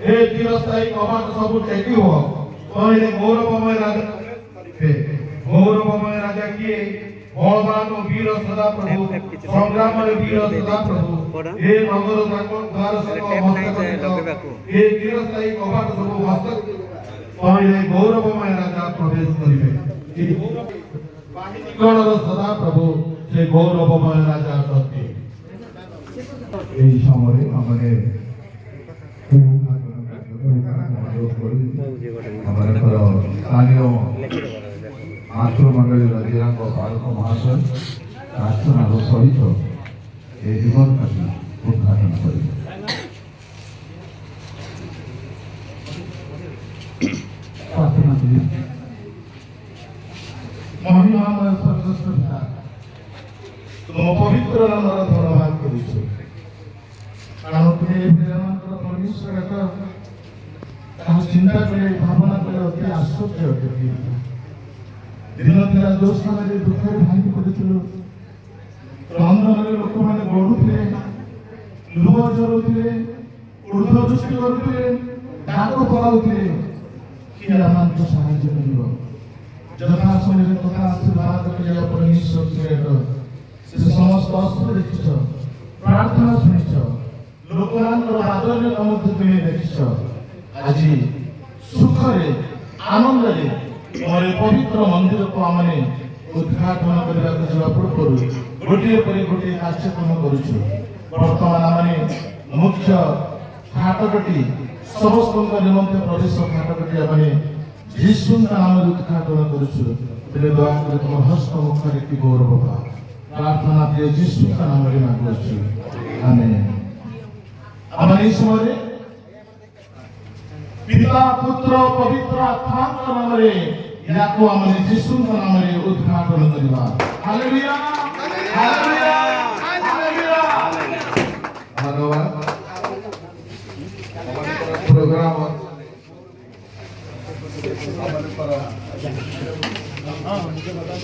हे चिरस्थायी कबाट सबु टेकी हो तैले गौरवमय राजा किए बलवान और वीर सदा प्रभु संग्राम वीर सदा प्रभु हे नगर द्वार सब मस्तक हे चिरस्थायी कबाट सबु मस्तक तैले गौरवमय राजा प्रवेश करिवे गणर सदा प्रभु से गौरवमय राजा अटते এই সময়ে আমাদের স্থানীয় আশ্রমমণ্ডলী রাজিরাঙ্গ বালক মহাশয় প্রার্থনার সহিত এই দিবসটি উদ্ঘাটন করিবে। প্রার্থনা করি। মহিমাময় স্বর্গস্থ পিতা, ତୁମ ପବିତ୍ର ନାମର ଧନ୍ୟବାଦ କରୁଛୁ କାରଣ ତୁମେ ପିଲାମାନଙ୍କର ପରମେଶ୍ୱର ତାହା ଚିନ୍ତା କଲେ ଭାବନା କଲେ ଅତି ଆଶ୍ଚର୍ଯ୍ୟ ଅଟେ। ଦିନ ଥିଲା ଯୋଉ ସ୍ଥାନରେ ଦୁଃଖରେ ଭାଙ୍ଗି ପଡ଼ିଥିଲୁ, କ୍ରନ୍ଦନରେ ଲୋକମାନେ ବଢୁଥିଲେ, ଲୁହ ଝରୁଥିଲେ, ଉର୍ଦ୍ଧ୍ୱ ଦୃଷ୍ଟି କରୁଥିଲେ, ଡାକ ପଳାଉଥିଲେ, କିଏ ଆମମାନଙ୍କୁ ସାହାଯ୍ୟ କରିବ? ଯଥା ସମୟରେ କଥା ଆଶୀର୍ବାଦ କରିବା ପରମେଶ୍ୱର ସେ ସମସ୍ତ ଅସ୍ତ୍ର ଦେଖିଛ, ପ୍ରାର୍ଥନା ଶୁଣିଛ, ଲୋକମାନଙ୍କର ଆଦରଣୀୟ ମଧ୍ୟ ତୁମେ ଦେଖିଛ। ଆଜି ସୁଖରେ ଆନନ୍ଦରେ ତୁମର ପବିତ୍ର ମନ୍ଦିରକୁ ଆମେ ଉଦ୍ଘାଟନ କରିବାକୁ ଯିବା ପୂର୍ବରୁ ଗୋଟିଏ ପରେ ଗୋଟିଏ କାର୍ଯ୍ୟକ୍ରମ କରୁଛୁ। ବର୍ତ୍ତମାନ ଆମେ ମୁଖ୍ୟ ଫାଟକଟି ସମସ୍ତଙ୍କ ନିମନ୍ତେ ପ୍ରବେଶ ଫାଟକଟି ଆମେ ଯୀଶୁଙ୍କ ନାମରେ ଉଦ୍ଘାଟନ କରୁଛୁ। ତେବେ ଦୟାକରି ତୁମ ହସ୍ତ ମୁଖରେ କି ଗୌରବ ପାଅ। प्रार्थना प्रिय यीशु का नाम रे मांगुछु आमेन। आमेन। इस समय पिता पुत्र पवित्र आत्मा का नाम रे याको आमेन यीशु का नाम रे उद्घाटन करिबा। Hallelujah hallelujah hallelujah. धन्यवाद। प्रोग्राम मुझे बता